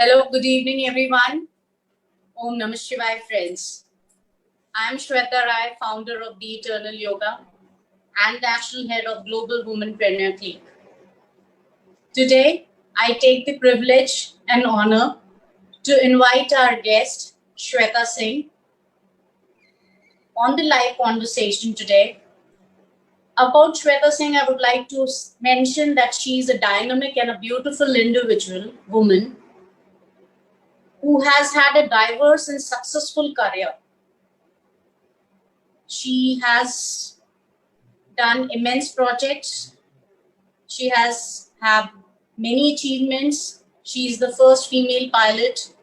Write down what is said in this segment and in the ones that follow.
Hello, good evening, everyone. Om Namah Shivaya, friends. I am Shweta Rai, founder of The Eternal Yoga and national head of Global Womanpreneur Clique. Today, I take the privilege and honor to invite our guest, Shweta Singh, on the live conversation today. About Shweta Singh, I would like to mention that she is a dynamic and a beautiful individual, woman, who has had a diverse and successful career. She has done immense projects. She has had many achievements. She is the first female pilot,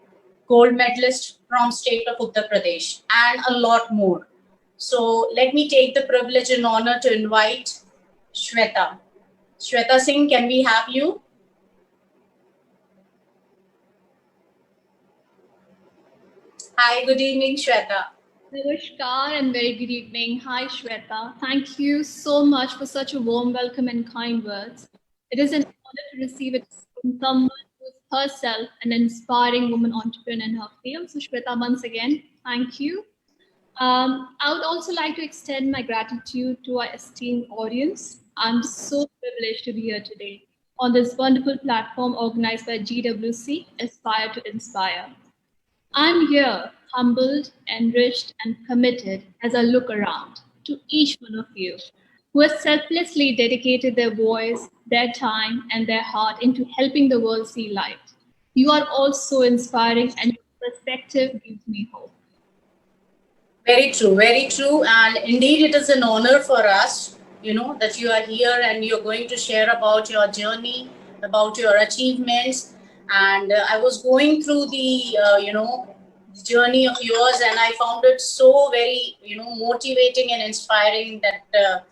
gold medalist from state of Uttar Pradesh, and a lot more. So let me take the privilege and honor to invite Shweta. Shweta Singh, can we have you? Hi, good evening, Shweta. Namaskar and very good evening. Hi, Shweta. Thank you so much for such a warm welcome and kind words. It is an honor to receive it from someone who is herself an inspiring woman entrepreneur in her field. So, Shweta, once again, thank you. I would also like to extend my gratitude to our esteemed audience. I'm so privileged to be here today on this wonderful platform organized by GWC, Aspire to Inspire. I'm here, humbled, enriched, and committed as I look around to each one of you who has selflessly dedicated their voice, their time, and their heart into helping the world see light. You are all so inspiring, and your perspective gives me hope. Very true, very true. And indeed, it is an honor for us, that you are here and you're going to share about your journey, about your achievements. And I was going through the journey of yours, and I found it so very, motivating and inspiring that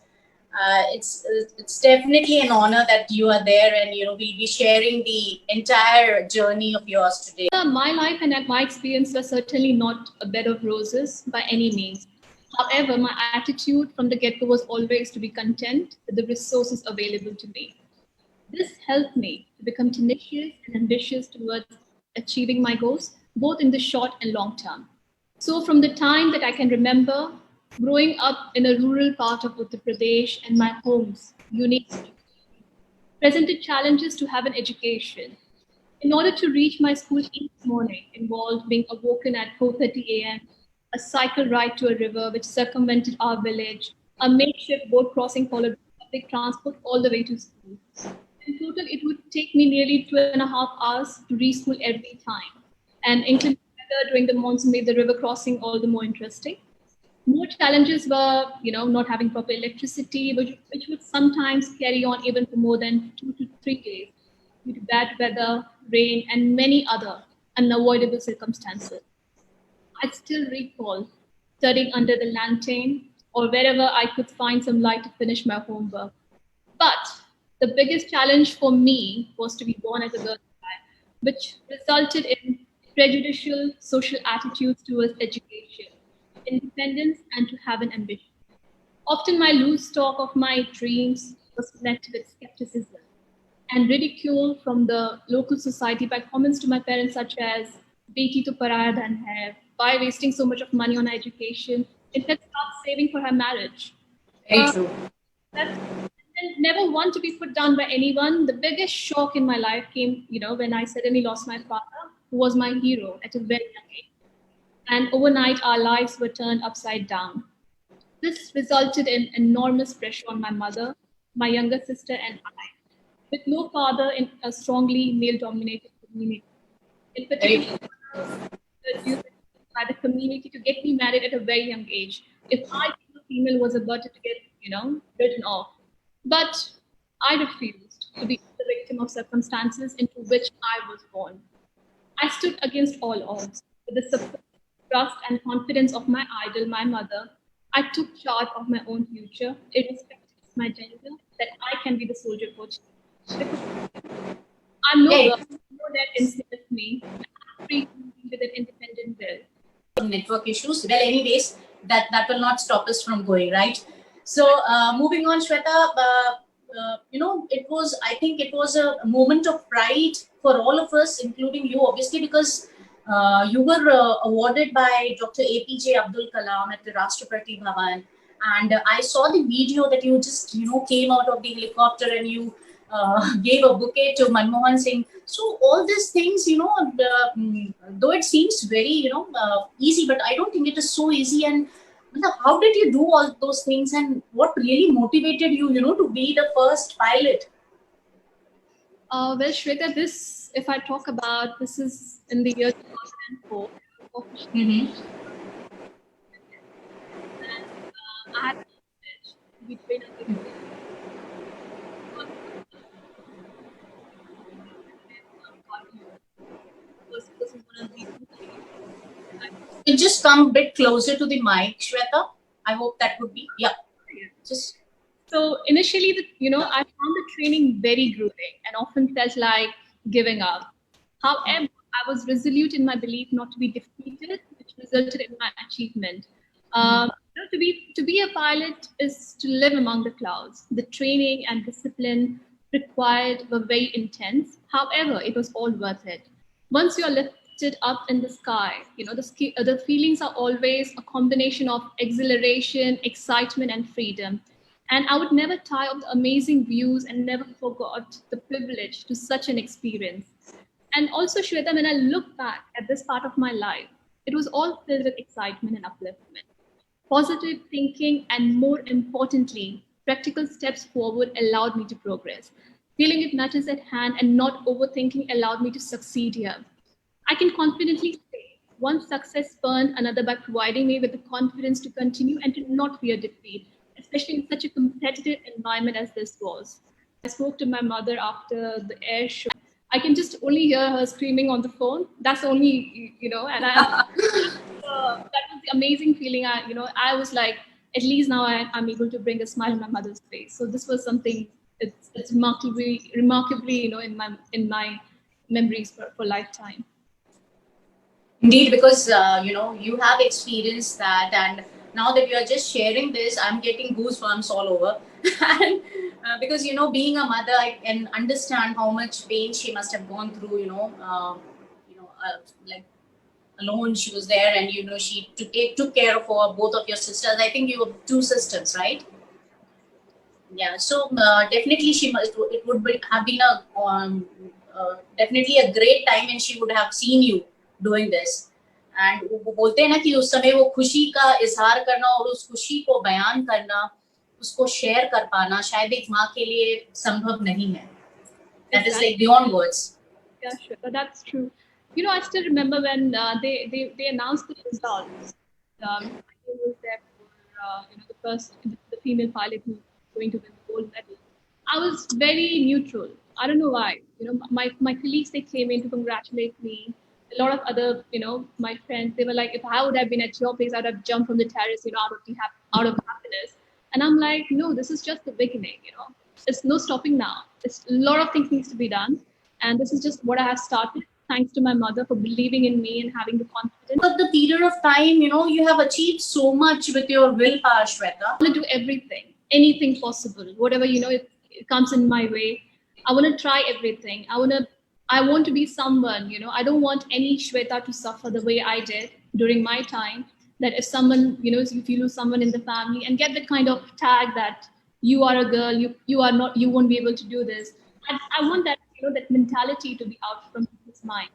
it's definitely an honor that you are there, and we'll be sharing the entire journey of yours today. My life and my experience was certainly not a bed of roses by any means. However, my attitude from the get-go was always to be content with the resources available to me. This helped me to become tenacious and ambitious towards achieving my goals, both in the short and long term. So, from the time that I can remember, growing up in a rural part of Uttar Pradesh and my home's unique presented challenges to have an education. In order to reach my school each morning involved being awoken at 4:30 a.m., a cycle ride to a river which circumvented our village, a makeshift boat crossing followed by public transport all the way to school. In total, it would take me nearly 2.5 hours to reach school every time. And inclement weather during the monsoon made the river crossing all the more interesting. More challenges were, not having proper electricity, which would sometimes carry on even for more than 2 to 3 days due to bad weather, rain, and many other unavoidable circumstances. I still recall studying under the lantern or wherever I could find some light to finish my homework. But the biggest challenge for me was to be born as a girl, which resulted in prejudicial social attitudes towards education, independence, and to have an ambition. Often, my loose talk of my dreams was met with skepticism and ridicule from the local society by comments to my parents such as "Beti to paraya dhan hai," why wasting so much of money on education? In fact, start saving for her marriage. Very true. And never want to be put down by anyone. The biggest shock in my life came, when I suddenly lost my father, who was my hero at a very young age. And overnight, our lives were turned upside down. This resulted in enormous pressure on my mother, my younger sister, and I, with no father in a strongly male-dominated community. In particular, used by the community to get me married at a very young age. If I, being a female, was about to get, written off. But I refused to be the victim of circumstances into which I was born. I stood against all odds. With the support, trust, and confidence of my idol, my mother, I took charge of my own future, irrespective of my gender, that I can be the soldier for change. I'm no girl, no that instinct of me. I'm free with an independent will. Network issues. Well, anyways, that will not stop us from going, right? So moving on, Shweta, I think it was a moment of pride for all of us, including you, obviously, because you were awarded by Dr. APJ Abdul Kalam at the Rashtrapati Bhavan. And I saw the video that you just, came out of the helicopter and you gave a bouquet to Manmohan Singh. So all these things, though it seems very, easy, but I don't think it is so easy. And how did you do all those things, and what really motivated you, to be the first pilot? Well, Shweta, if I talk about, this is in the year 2004. Mm-hmm. I had the privilege to be trained as a this is one of the You just come a bit closer to the mic, Shweta. I hope that would be, yeah. Just So initially, I found the training very grueling and often felt like giving up. However, I was resolute in my belief not to be defeated, which resulted in my achievement. To be a pilot is to live among the clouds. The training and discipline required were very intense. However, it was all worth it. Once you are lifted up in the sky, the feelings are always a combination of exhilaration, excitement, and freedom. And I would never tire of the amazing views and never forgot the privilege to such an experience. And also, Shweta, when I look back at this part of my life, it was all filled with excitement and upliftment. Positive thinking, and more importantly, practical steps forward allowed me to progress. Feeling it matters at hand and not overthinking allowed me to succeed here. I can confidently say one success spurned another by providing me with the confidence to continue and to not fear defeat, especially in such a competitive environment as this was. I spoke to my mother after the air show. I can just only hear her screaming on the phone. That's only, and that was the amazing feeling. I was like, at least now I'm able to bring a smile on my mother's face. So this was something it's remarkably, in my memories for lifetime. indeed, because you have experienced that, and now that you are just sharing this, I'm getting goosebumps all over. And because being a mother, I can understand how much pain she must have gone through. Like alone she was there, and she took care of both of your sisters. I think you have two sisters, right? Yeah, so definitely she must, it would have been a definitely a great time, and she would have seen you doing this. And वो बोलते हैं ना कि उस समय वो खुशी का इजहार करना और उस खुशी को बयान करना, उसको शेयर कर पाना शायद एक माँ के लिए संभव नहीं है. That is like beyond words. Yeah, sure. That's true. I still remember when they announced the results. I was there for the female pilot who was going to win the gold medal. I was very neutral. I don't know why. My colleagues, they came in to congratulate me. A lot of other, my friends, they were like, if I would have been at your place, I would have jumped from the terrace, out of happiness. And I'm like, no, this is just the beginning. There's no stopping now. There's a lot of things needs to be done, and this is just what I have started. Thanks to my mother for believing in me and having the confidence. But the period of time, you have achieved so much with your willpower, Shweta. I want to do everything, anything possible, whatever it comes in my way. I want to try everything. I want to be someone. I don't want any Shweta to suffer the way I did during my time. That if someone, if you lose someone in the family and get that kind of tag that you are a girl, you are not, you won't be able to do this. I want that, that mentality to be out from people's mind.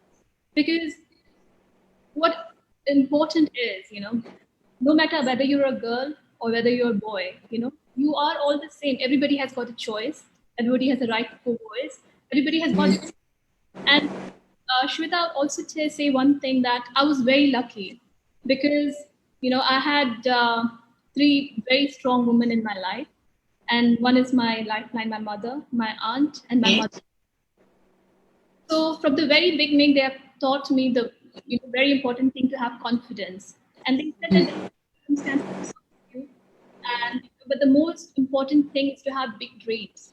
Because what important is, no matter whether you're a girl or whether you're a boy, you are all the same. Everybody has got a choice. Everybody has a right for voice. Everybody has got. And Shweta also say one thing, that I was very lucky because, I had 3 very strong women in my life. And one is my lifeline, my mother, my aunt, and my mother. So from the very beginning, they have taught me the very important thing to have confidence. And they said that the circumstances but the most important thing is to have big dreams.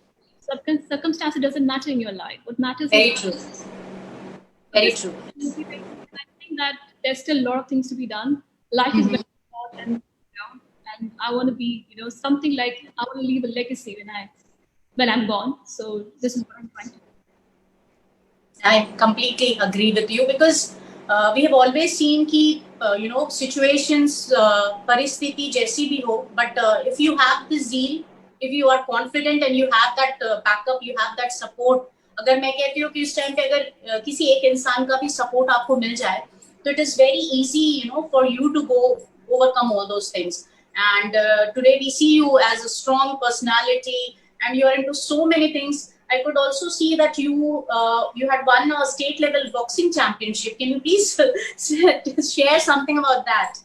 Circumstances doesn't matter in your life. What matters Very is true. Very true. I think that there's still a lot of things to be done. Life is very short, and I want to be, something like, I want to leave a legacy when I'm gone. So this is what I'm trying to do. I completely agree with you because we have always seen कि situations परिस्थिति जैसी भी हो, but if you have the zeal, if you are confident and you have that backup, you have that support. अगर मैं कहती हूँ कि इस टाइम पे अगर किसी एक इंसान का भी सपोर्ट आपको मिल जाए, तो it is very easy, for you to go overcome all those things. And today we see you as a strong personality, and you are into so many things. I could also see that you had won a state level boxing championship. Can you please share something about that?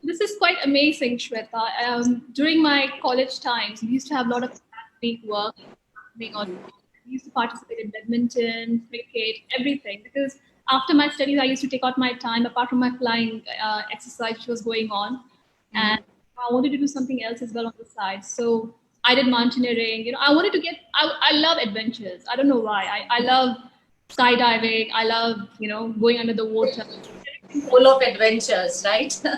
This is quite amazing, Shweta. During my college times, we used to have a lot of academic work happening on. We used to participate in badminton, cricket, everything. Because after my studies, I used to take out my time, apart from my flying exercise which was going on, and I wanted to do something else as well on the side. So I did mountaineering. I wanted to get. I love adventures. I don't know why. I love skydiving. I love going under the water. Full of adventures, right? But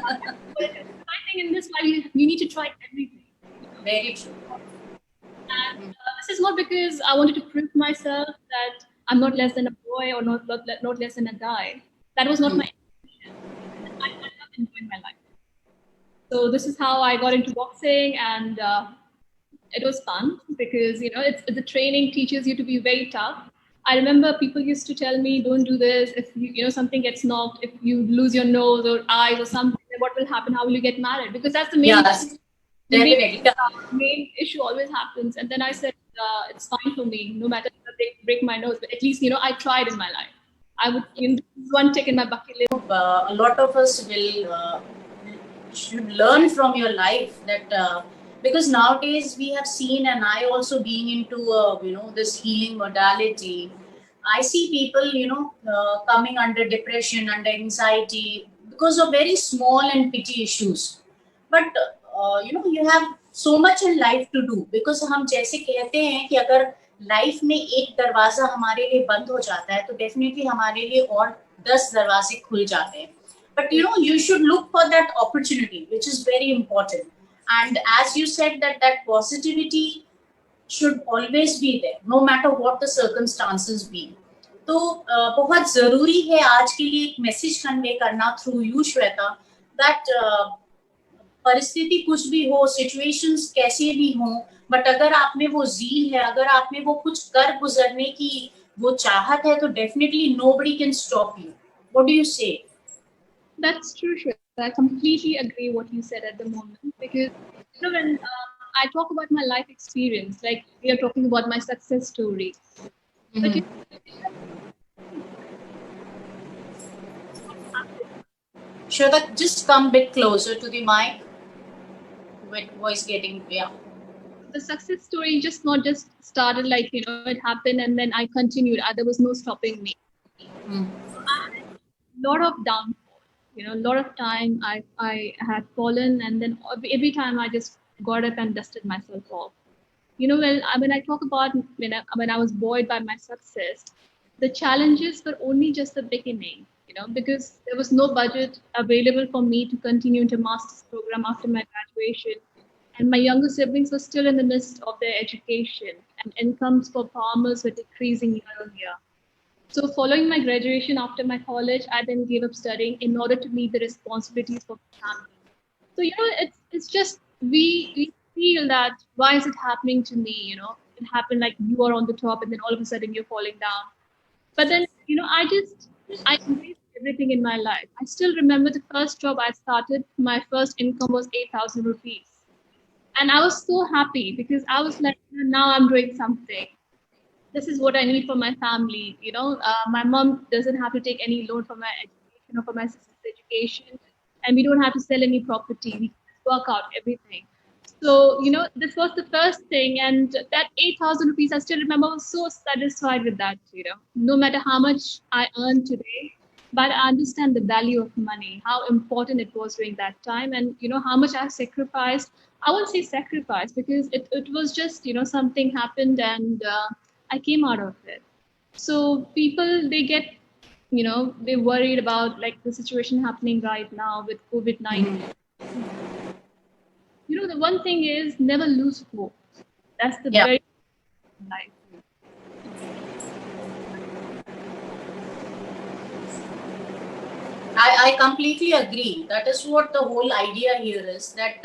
I think in this life, you need to try everything. Very true. And this is not because I wanted to prove myself that I'm not less than a boy or not less than a guy. That was not my intention. I love enjoying my life. So this is how I got into boxing, and it was fun because it's the training teaches you to be very tough. I remember people used to tell me, "Don't do this. If something gets knocked, if you lose your nose or eyes or something, then what will happen? How will you get married?" Because that's the main. Yes, the main, definitely. main issue always happens. And then I said, it's fine for me, no matter if they break my nose, but at least I tried in my life. I would one tick in my bucket list. A lot of us will should learn from your life that because nowadays we have seen, and I also being into this healing modality, I see people coming under depression, under anxiety because of very small and petty issues. But you have so much in life to do, because हम जैसे कहते हैं कि अगर life में एक दरवाजा हमारे लिए बंद हो जाता है तो डेफिनेटली हमारे लिए और 10 दरवाजे खुल जाते हैं. But you should look for that opportunity, which is very important. And as you said, that positivity should always be there, no matter what the circumstances be. तो बहुत जरूरी है आज के लिए एक मैसेज कन्वे करना थ्रू यू श्वेता, दैट परिस्थिति कुछ भी हो, सिचुएशंस कैसे भी हो, बट अगर आप में वो जील है, अगर आप में वो कुछ कर गुजरने की वो चाहत है, तो definitely nobody can stop you. What do you say? That's true, Shweta. I completely agree what you said at the moment, because when I talk about my life experience, like we are talking about my success story. But Shweta, just come a bit closer to the mic. With voice getting, yeah. The success story just started like it happened and then I continued. There was no stopping me. A lot of downfall. A lot of time I had fallen, and then every time I just got up and dusted myself off. When I talk about when I was buoyed by my success, the challenges were only just the beginning. Because there was no budget available for me to continue into master's program after my graduation, and my younger siblings were still in the midst of their education, and incomes for farmers were decreasing year on year. So following my graduation after my college, I then gave up studying in order to meet the responsibilities for my family. So it's just we feel that why is it happening to me? It happened like you are on the top and then all of a sudden you're falling down. But then I embraced everything in my life. I still remember the first job I started. My first income was 8,000 rupees. And I was so happy because I was like, now I'm doing something. This is what I need for my family. My mom doesn't have to take any loan for my education or for my sister's education. And we don't have to sell any property. We just work out everything. So, this was the first thing. And that 8,000 rupees, I still remember, I was so satisfied with that, no matter how much I earn today. But I understand the value of money, how important it was during that time, and how much I sacrificed. I won't say sacrifice because it was just something happened, and I came out of it. So people, they get they worried about like the situation happening right now with COVID-19. The one thing is never lose hope. That's the very life. I completely agree. That is what the whole idea here is, that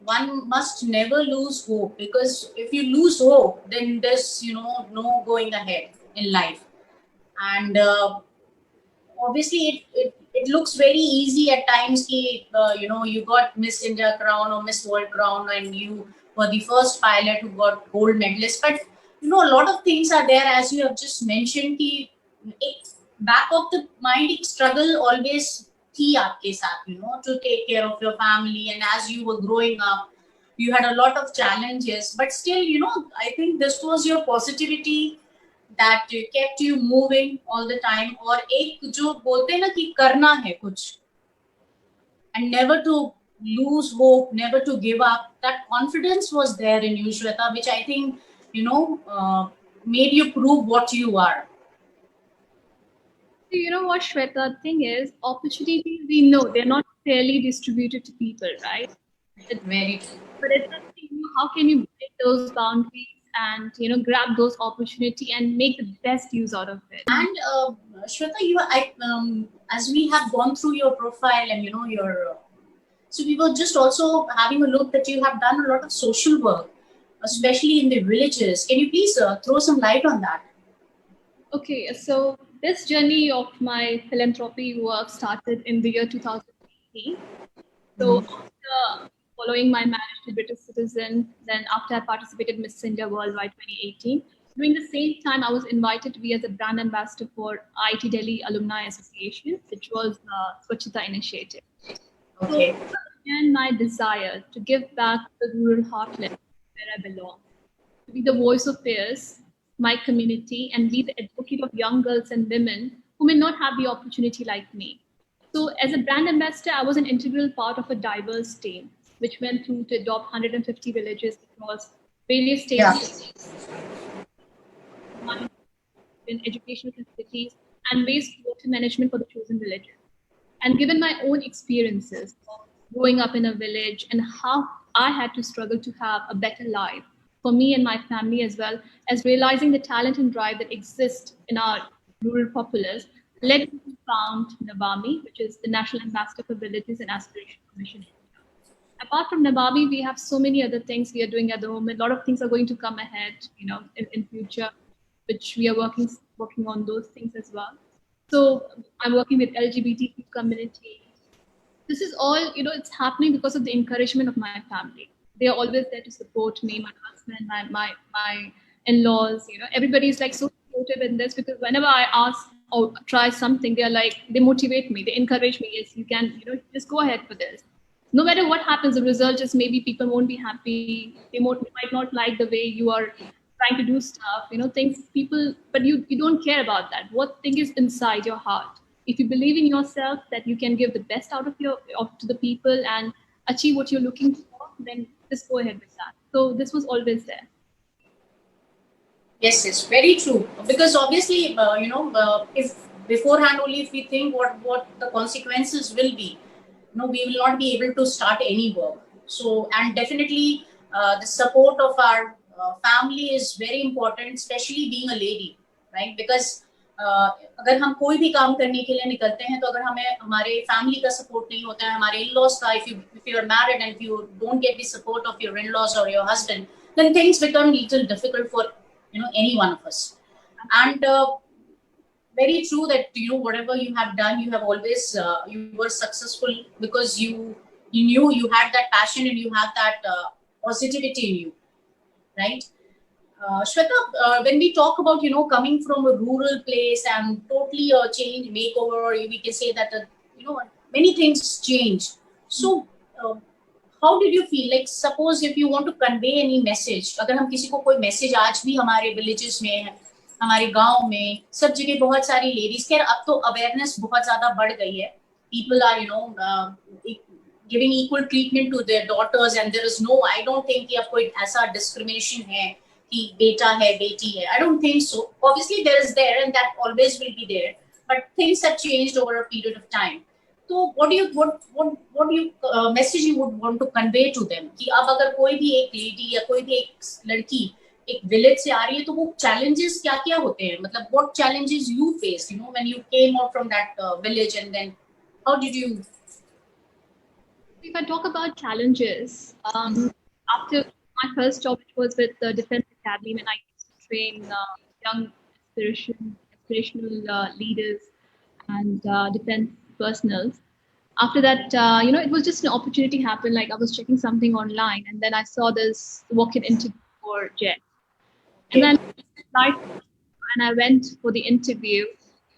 one must never lose hope, because if you lose hope, then there's, no going ahead in life. And obviously it looks very easy at times ki, you got Miss India crown or Miss World crown, and you were the first pilot who got gold medalist. But a lot of things are there, as you have just mentioned ki, it, back of the mind एक struggle always थी आपके साथ, to take care of your family, and as you were growing up you had a lot of challenges, but still, I think this was your positivity that kept you moving all the time. और एक जो बोलते हैं ना कि करना है कुछ, and never to lose hope, never to give up, that confidence was there in you, Shweta, which I think, made you prove what you are. So you know what, Shweta, the thing is, opportunities, we know they're not fairly distributed to people, right? Very true. But it's up to you, how can you break those boundaries and grab those opportunity and make the best use out of it. And Shweta, as we have gone through your profile and your, so we were just also having a look that you have done a lot of social work, especially in the villages. Can you please throw some light on that? Okay, so this journey of my philanthropy work started in the year 2018. So after following my marriage to British citizen, then after I participated in Miss India Worldwide 2018, during the same time I was invited to be as a brand ambassador for IIT Delhi Alumni Association, which was Swachhata initiative. Okay. So again, my desire to give back to the rural heartland where I belong, to be the voice of peers, my community, and be the advocate of young girls and women who may not have the opportunity like me. So, as a brand ambassador, I was an integral part of a diverse team, which went through to adopt 150 villages across various states, in educational facilities, and wastewater management for the chosen villages. And given my own experiences of growing up in a village and how I had to struggle to have a better life for me and my family, as well as realizing the talent and drive that exists in our rural populace, led me to found Nabami, which is the National Ambassador for Villages and Aspiration Commission. Apart from Nabami, we have so many other things we are doing at the moment. A lot of things are going to come ahead, in future, which we are working on those things as well. So I'm working with LGBTQ community. This is all, it's happening because of the encouragement of my family. They are always there to support me, my husband, my in-laws, everybody is like so supportive in this, because whenever I ask or try something, they motivate me, they encourage me. Yes, you can, just go ahead for this. No matter what happens, the result just maybe people won't be happy. They might not like the way you are trying to do stuff, things people, but you don't care about that. What thing is inside your heart? If you believe in yourself that you can give the best out of to the people and achieve what you're looking for, then just go ahead with that. So this was always there. Yes, very true. Because obviously, if beforehand only if we think what the consequences will be, we will not be able to start any work. So, and definitely the support of our family is very important, especially being a lady, right? Because अगर हम कोई भी काम करने के लिए निकलते हैं, तो अगर हमें हमारे फैमिली का सपोर्ट नहीं होता है, हमारे इन-लॉज का, if you are married and if you don't get the support of your in-laws or your husband, then things become little difficult for any one of us. And very true that whatever you have done, you have always you were successful because you knew you had that passion and you have that positivity in you, right? Shweta, when we talk about coming from a rural place and totally a change makeover, or we can say that many things changed. So how did you feel? Like, suppose if you want to convey any message, अगर हम किसी को कोई message आज भी हमारे villages में है, हमारे गांव में सब जगह बहुत सारी ladies, खैर अब तो awareness बहुत ज़्यादा बढ़ गई है. People are giving equal treatment to their daughters, and there is no, I don't think कि अब कोई ऐसा discrimination है कि बेटा है बेटी है. I don't think so. Obviously there is there, and that always will be there, but things have changed over a period of time. तो what do you message you would want to convey to them कि अब अगर कोई भी एक lady या कोई भी एक लड़की एक village से आ रही है, तो वो challenges क्या क्या होते हैं? मतलब what challenges you faced when you came out from that village and then How did you? If I talk about challenges, after my first job, which was with the Defense Academy, when I used to train young aspirational leaders and defense personals. After that, it was just an opportunity happened. Like I was checking something online, and then I saw this walk-in interview for Jet, and then I applied and I went for the interview.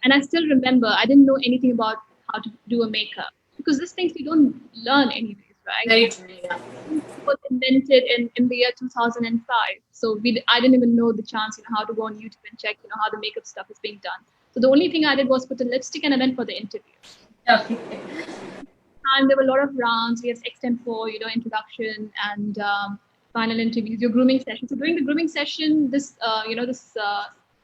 And I still remember I didn't know anything about how to do a makeup because these things you don't learn anyways, right? Very true. Yeah. It was invented in the year 2005. So I didn't even know the chance, how to go on YouTube and check, how the makeup stuff is being done. So the only thing I did was put a lipstick and I went for the interview. Okay. And there were a lot of rounds. We had extempore, introduction and final interviews, your grooming session. So during the grooming session, this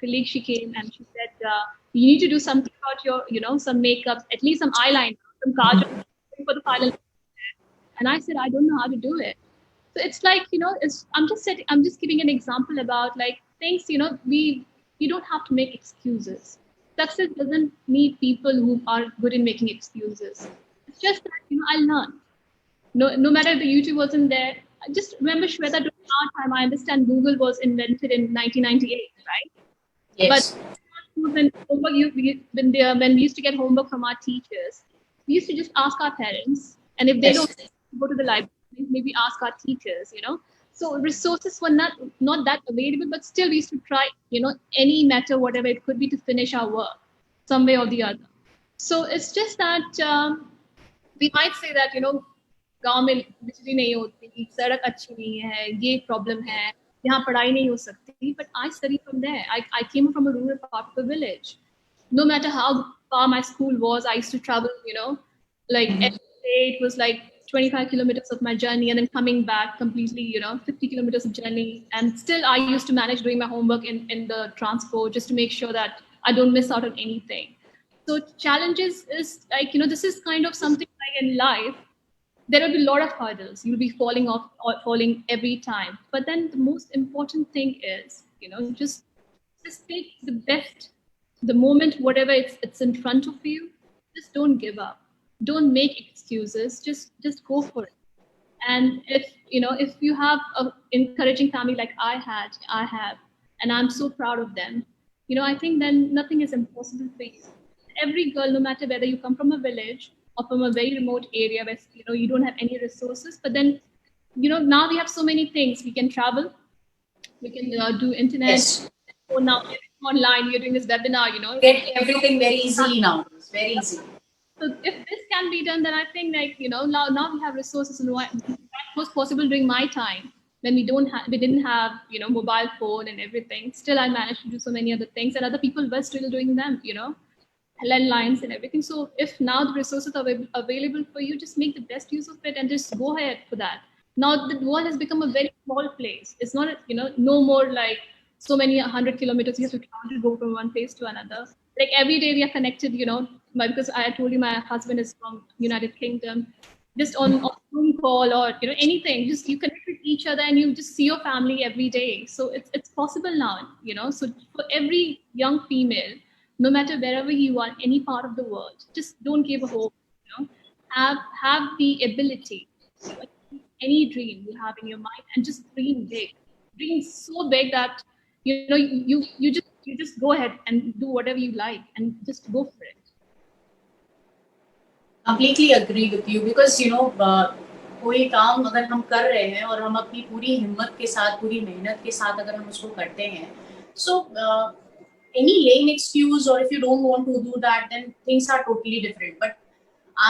colleague, she came and she said, you need to do something about your, some makeup, at least some eyeliner, some kajal for the final. And I said, I don't know how to do it. So it's like, I'm just giving an example about like things, you don't have to make excuses. Success doesn't need people who are good in making excuses. It's just that, I learned. No matter the YouTube wasn't there. I just remember, Shweta, during our time, I understand Google was invented in 1998, right? Yes. But when when we used to get homework from our teachers, we used to just ask our parents, and if they don't, go to the library, maybe ask our teachers, So resources were not that available, but still we used to try, any matter, whatever it could be, to finish our work some way or the other. So it's just that we might say that, गांव में बिजली नहीं होती, सड़क अच्छी नहीं है, ये प्रॉब्लम है, यहाँ पढ़ाई नहीं हो सकती. But I studied from there. I came from a rural part of the village. No matter how far my school was, I used to travel, like every day it was like 25 kilometers of my journey and then coming back completely, 50 kilometers of journey. And still I used to manage doing my homework in the transport just to make sure that I don't miss out on anything. So challenges is like, this is kind of something like in life, there will be a lot of hurdles. You'll be falling off or falling every time. But then the most important thing is, just take the best, the moment, whatever it's in front of you, just don't give up. Don't make excuses. Just go for it. And if you have an encouraging family like I have, and I'm so proud of them, I think then nothing is impossible for you. Every girl, no matter whether you come from a village or from a very remote area where you don't have any resources, but then now we have so many things. We can travel, we can do internet. Yes. So now online, you're doing this webinar. Get everything very easily now. It's very easy. So if this can be done, then I think like now we have resources, and that was possible during my time when we didn't have mobile phone and everything. Still, I managed to do so many other things, and other people were still doing them. Landlines and everything. So if now the resources are available for you, just make the best use of it and just go ahead for that. Now the world has become a very small place. It's not, no more like so many 100 kilometers you have to travel to go from one place to another. Like every day we are connected, because I told you my husband is from United Kingdom. Just on Zoom call or anything, just you connect with each other and you just see your family every day. So it's possible now, So for every young female, no matter wherever you are, any part of the world, just don't give a hope. Have the ability to achieve any dream you have in your mind, and just dream big. Dream so big that you just go ahead and do whatever you like and just go for it. Completely agree with you because कोई काम अगर हम कर रहे हैं और हम अपनी पूरी हिम्मत के साथ, पूरी मेहनत के साथ अगर हम उसको करते हैं, so any lame excuse or if you don't want to do that, then things are totally different. But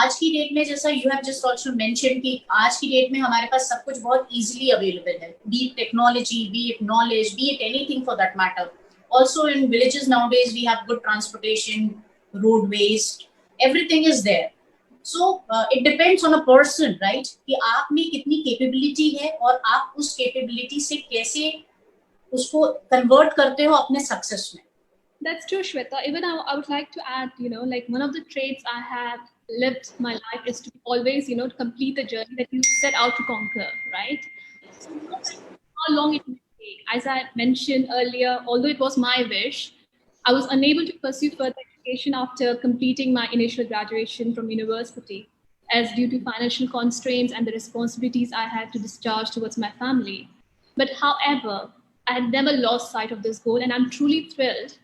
आज की डेट में जैसा you have just also mentioned कि आज की डेट में हमारे पास सब कुछ बहुत easily available है, be it technology, be it knowledge, be it anything for that matter. Also in villages nowadays we have good transportation, roadways, everything is there. So it depends on a person, right? कि आप में कितनी capability है और आप उस capability से कैसे उसको convert करते हो अपने success में. That's true, Shweta. Even I would like to add, like one of the traits I have lived my life is to always, to complete the journey that you set out to conquer, right? So no matter how long it may take. As I mentioned earlier, although it was my wish, I was unable to pursue further education after completing my initial graduation from university, as due to financial constraints and the responsibilities I had to discharge towards my family. But however, I had never lost sight of this goal, and I'm truly thrilled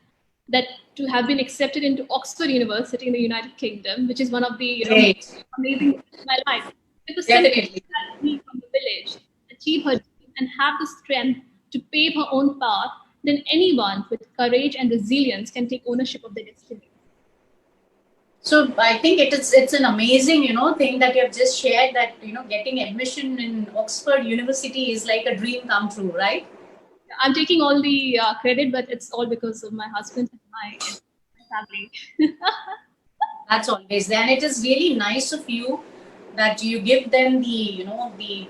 that to have been accepted into Oxford University in the United Kingdom, which is one of the Great. amazing things in my life. Because simply Definitely. helped me from the village achieve her dream and have the strength to pave her own path, then anyone with courage and resilience can take ownership of their destiny. So I think it's an amazing, thing that you have just shared, that, getting admission in Oxford University is like a dream come true, right? I'm taking all the credit, but it's all because of my husband and my family. That's always there. And it is really nice of you that you give them the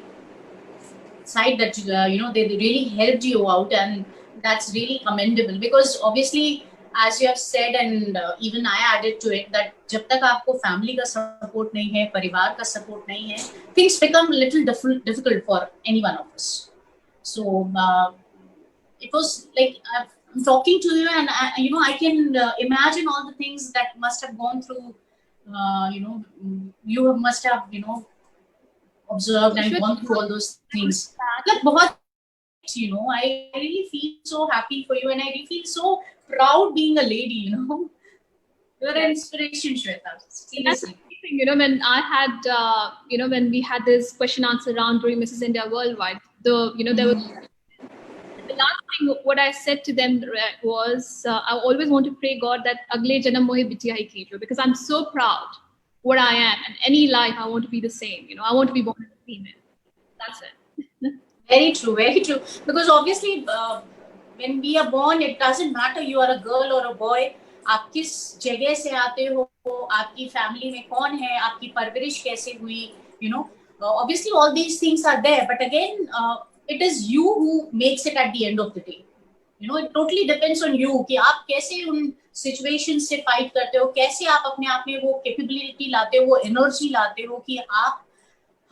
side that, they really helped you out. And that's really commendable, because obviously, as you have said, and even I added to it, that जब तक आपको family का support नहीं है, परिवार का support नहीं है, things become a little difficult for any one of us. So it was like, I'm talking to you, and I can imagine all the things that must have gone through. You must have observed and gone through all those things. Like, बहुत, I really feel so happy for you, and I really feel so proud being a lady. You're an inspiration, Shweta. Seriously. When I had, when we had this question answer round during Mrs. India Worldwide, there was the last thing what I said to them was I always want to pray God that agle janam mohe bitiya hi kijo, because I'm so proud what I am, and any life I want to be the same. I want to be born as a female. That's it. Very true, very true. Because obviously, when we are born, it doesn't matter you are a girl or a boy. आप किस जगह से आते हो, आपकी family में कौन है, आपकी परवरिश कैसे हुई, obviously all these things are there, but again, it is you who makes it at the end of the day. It totally depends on you कि आप कैसे उन सिचुएशन से फाइट करते हो, कैसे आप अपने आप में वो कैपेबिलिटी लाते हो, वो एनर्जी लाते हो कि आप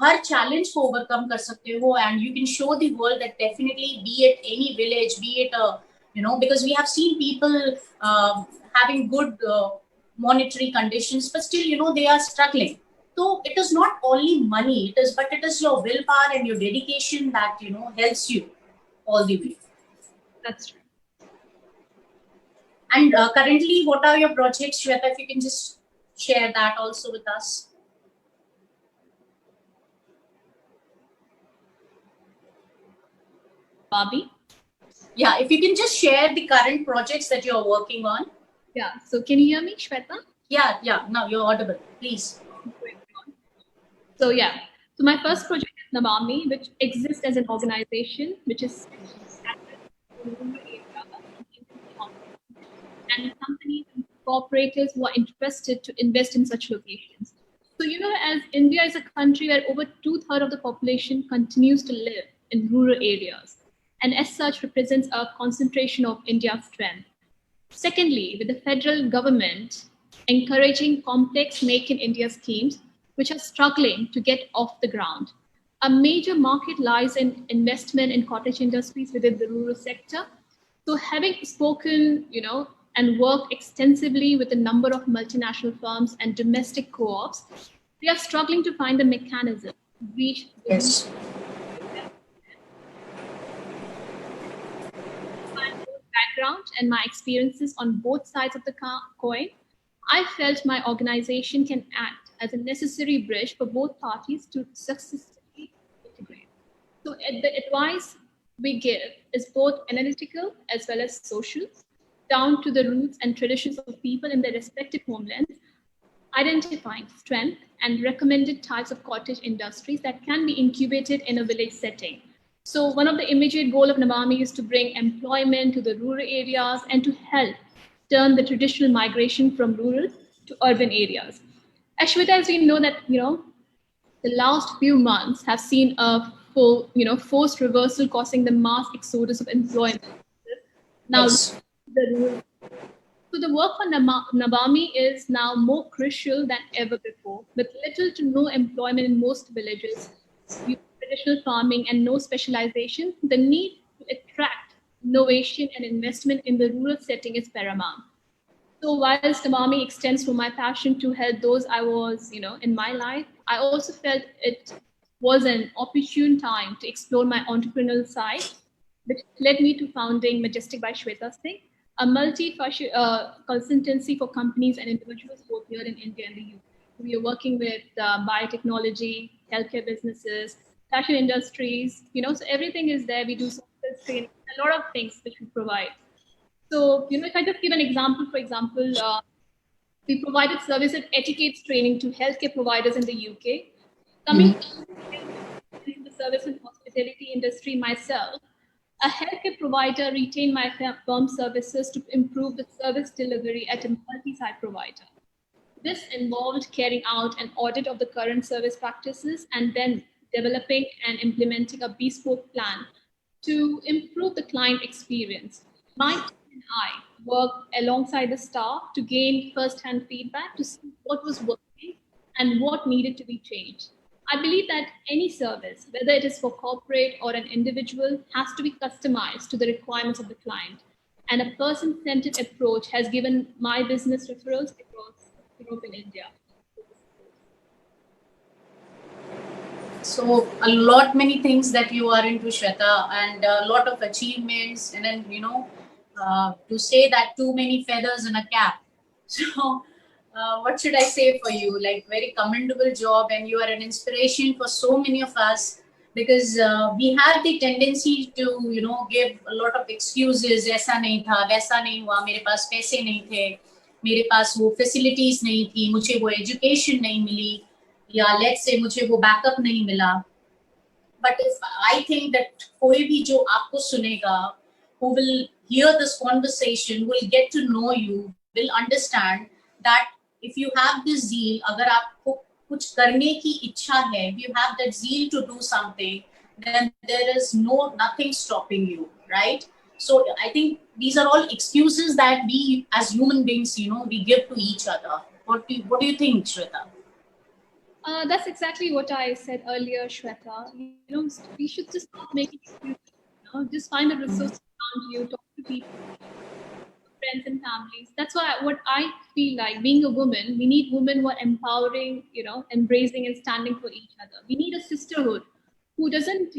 हर चैलेंज को ओवरकम कर सकते हो, and you can show the world that definitely, B it any village, B it because we have seen people having good monetary conditions, but still, they are struggling. So it is not only money, but it is your willpower and your dedication that, helps you all the way. That's true. And currently, what are your projects, Shweta? If you can just share that also with us. Bobby? Yeah, if you can just share the current projects that you're working on. Yeah, so can you hear me, Shweta? Yeah, now you're audible, please. So yeah, so my first project is Namaami, which exists as an organization, which is and companies and cooperators who are interested to invest in such locations. So, as India is a country where over 2/3 of the population continues to live in rural areas, and as such represents a concentration of India's strength. Secondly, with the federal government encouraging complex Make in India schemes, which are struggling to get off the ground, a major market lies in investment in cottage industries within the rural sector. So having spoken, and worked extensively with a number of multinational firms and domestic co-ops, we are struggling to find a mechanism to reach Yes. my background and my experiences on both sides of the coin, I felt my organization can act as a necessary bridge for both parties to successfully integrate. So the advice we give is both analytical as well as social, down to the roots and traditions of people in their respective homelands, identifying strength and recommended types of cottage industries that can be incubated in a village setting. So one of the immediate goal of Namaami is to bring employment to the rural areas and to help turn the traditional migration from rural to urban areas. Ashwita, as we know that, the last few months have seen a full, forced reversal causing the mass exodus of employment. Now, Yes. So the work on Namaami is now more crucial than ever before. With little to no employment in most villages, traditional farming and no specialization, the need to attract innovation and investment in the rural setting is paramount. So whilst Tamami extends from my passion to help those I was, in my life, I also felt it was an opportune time to explore my entrepreneurial side, which led me to founding Majestic by Shweta Singh, a consultancy for companies and individuals both here in India and the UK. We are working with biotechnology, healthcare businesses, fashion industries, so everything is there. We do social training, a lot of things which we provide. So, if I just give an example, for example, we provided service and etiquette training to healthcare providers in the UK. Coming to the service and hospitality industry myself, a healthcare provider retained my firm services to improve the service delivery at a multi-site provider. This involved carrying out an audit of the current service practices and then developing and implementing a bespoke plan to improve the client experience. My team and I worked alongside the staff to gain first-hand feedback to see what was working and what needed to be changed. I believe that any service, whether it is for corporate or an individual, has to be customized to the requirements of the client. And a person-centered approach has given my business referrals across Europe and India. So a lot many things that you are into, Shweta, and a lot of achievements, and then to say that too many feathers in a cap. So what should I say for you? Like, very commendable job, and you are an inspiration for so many of us, because we have the tendency to give a lot of excuses. ऐसा नहीं था, वैसा नहीं हुआ, मेरे पास पैसे नहीं थे, मेरे पास वो facilities नहीं थी, मुझे वो education नहीं मिली, या let's say मुझे वो बैकअप नहीं मिला. But if I think that कोई भी जो आपको सुनेगा, who will hear this conversation, will get to know you, will understand that if you have this zeal, अगर आपको कुछ करने की इच्छा है, if you have that zeal to do something, then there is nothing stopping you, right? So I think these are all excuses that we as human beings, we give to each other. What do you think, Shweta? That's exactly what I said earlier, Shweta. We should just not make excuses. Just find a resource around you, talk to people, friends and families. That's what I feel like. Being a woman, we need women who are empowering, embracing and standing for each other. We need a sisterhood who doesn't,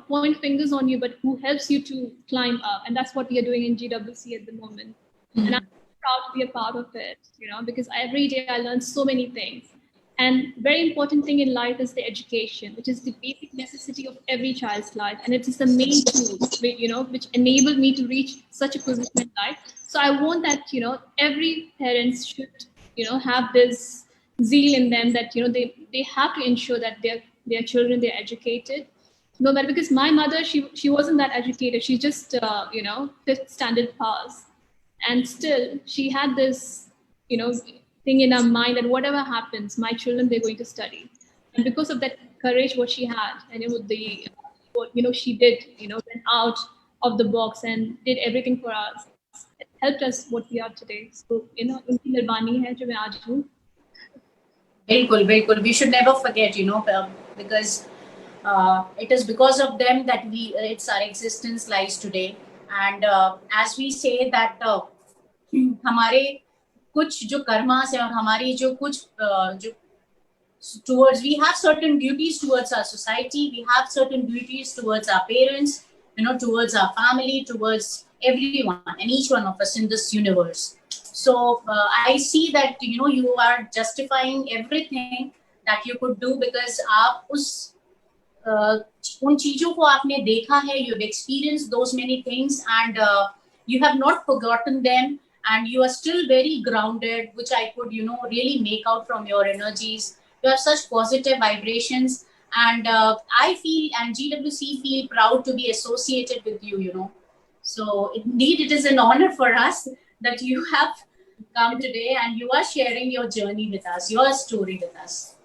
point fingers on you, but who helps you to climb up. And that's what we are doing in GWC at the moment. And I'm proud to be a part of it, because every day I learn so many things. And very important thing in life is the education, which is the basic necessity of every child's life. And it is the main tool, which enabled me to reach such a position in life. So I want that, every parents should, have this zeal in them that, they have to ensure that their children, they're educated. No matter, because my mother, she wasn't that educated. She just, fifth standard pass. And still she had this, thing in her mind that whatever happens, my children, they're going to study. And because of that courage, what she had, and what she did, went out of the box and did everything for us. It helped us what we are today. So, unki nirbani hai jo main aaj hu. Bilkul. We should never forget, because it is because of them that it's our existence lies today. And as we say that हमारे कुछ जो karmas है और हमारी जो कुछ जो towards, we have certain duties towards our society, we have certain duties towards our parents, towards our family, towards everyone and each one of us in this universe. So I see that you are justifying everything that you could do, because आप उस उन चीजों को आपने देखा है, you have experienced those many things, and you have not forgotten them, and you are still very grounded, which I could really make out from your energies. You have such positive vibrations, and I feel, and GWC feel proud to be associated with you. So indeed it is an honor for us that you have come today and you are sharing your journey with us, your story with us.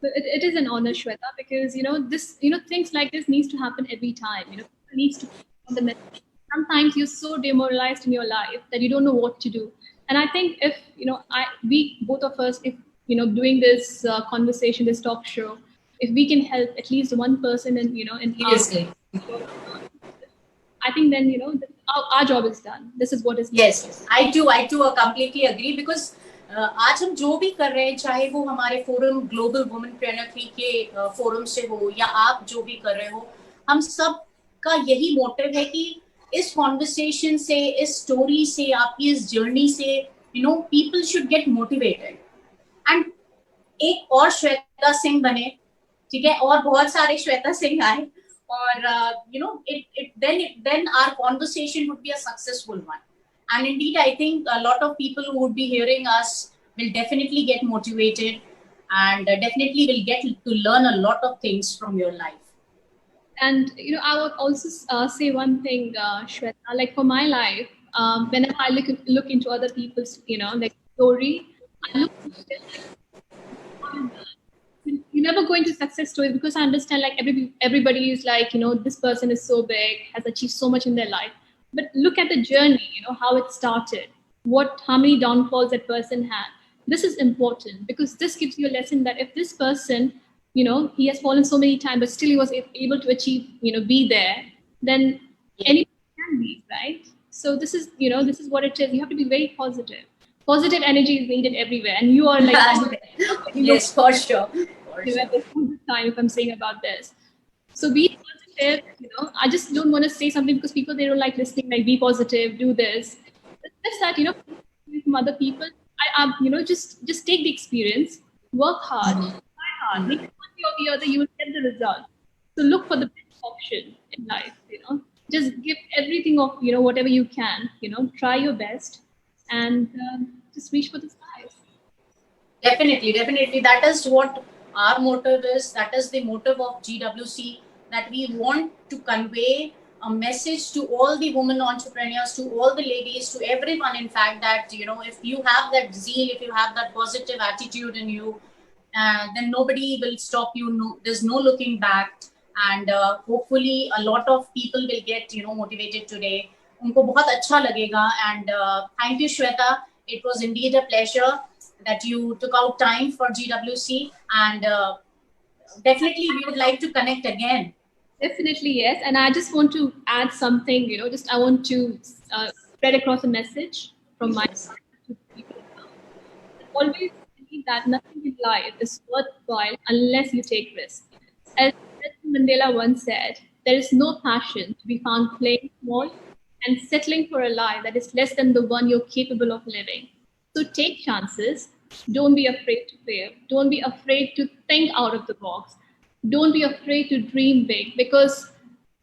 It is an honor, Shweta, because this things like this needs to happen every time. People needs to on the message. Sometimes you're so demoralized in your life that you don't know what to do. And I think if we both of us, if doing this conversation, this talk show, if we can help at least one person in Seriously. I think then our job is done. This is what is Yes, next. I too completely agree because आज हम जो भी कर रहे हैं, चाहे वो हमारे फोरम ग्लोबल वुमेन प्रेरणा 3 के फोरम से हो या आप जो भी कर रहे हो, हम सब का यही मोटिव है कि इस कॉन्वर्सेशन से, इस स्टोरी से, आपकी इस जर्नी से, people should get motivated and एक और श्वेता सिंह बने, ठीक है, और बहुत सारे श्वेता सिंह आए, और then our conversation would be a successful one. And indeed, I think a lot of people who would be hearing us will definitely get motivated and definitely will get to learn a lot of things from your life. And I would also say one thing, Shweta. Like for my life, whenever I look into other people's, like story, I look you never go into success stories because I understand like everybody is like, this person is so big, has achieved so much in their life. But look at the journey, how it started, how many downfalls that person had. This is important because this gives you a lesson that if this person, he has fallen so many times, but still he was able to achieve, be there, then anyone can be, right? So this is what it is. You have to be very positive. Positive energy is needed everywhere, and you are like Yes, for sure. at this time if I'm saying about this. So be positive. I just don't want to say something because people they don't like listening. Like be positive, do this. It's just that from other people. Just take the experience, work hard, try hard. Maybe one way or the other you will get the result. So look for the best option in life. Just give everything of whatever you can. Try your best and just reach for the skies. Definitely. That is what our motive is. That is the motive of GWC, that we want to convey a message to all the women entrepreneurs, to all the ladies, to everyone, in fact, that, if you have that zeal, if you have that positive attitude in you, then nobody will stop you. No, there's no looking back. And hopefully a lot of people will get, motivated today. उनको बहुत अच्छा लगेगा. And thank you, Shweta. It was indeed a pleasure that you took out time for GWC, and definitely we would like to connect again. Definitely, yes. And I just want to add something, I want to spread across a message from my side to people. Always believe that nothing in life is worthwhile unless you take risks. As Nelson Mandela once said, there is no passion to be found playing small and settling for a life that is less than the one you're capable of living. So take chances. Don't be afraid to fail. Don't be afraid to think out of the box. Don't be afraid to dream big because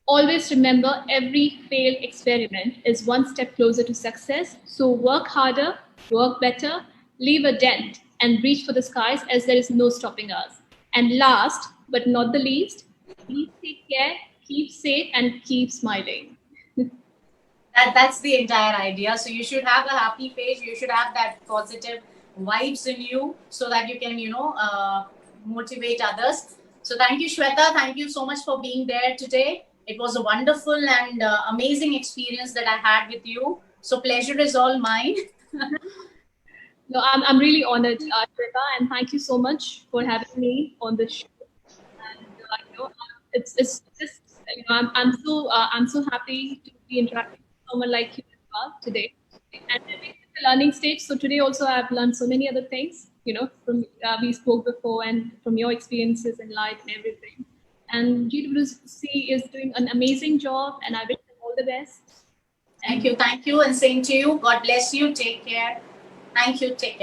always remember every failed experiment is one step closer to success. So work harder, work better, leave a dent, and reach for the skies as there is no stopping us. And last but not the least, please take care, keep safe, and keep smiling. That's the entire idea. So you should have a happy face. You should have that positive vibes in you so that you can, motivate others. So thank you, Shweta. Thank you so much for being there today. It was a wonderful and amazing experience that I had with you. So pleasure is all mine. No, I'm really honored, Shweta, and thank you so much for having me on the show. And it's just I'm so happy to be interacting with someone like you as well today. And we're in the learning stage. So today also I've learned so many other things. From we spoke before and from your experiences in life and everything. And GWC is doing an amazing job, and I wish them all the best. Thank you, and same to you. God bless you. Take care. Thank you. Take care.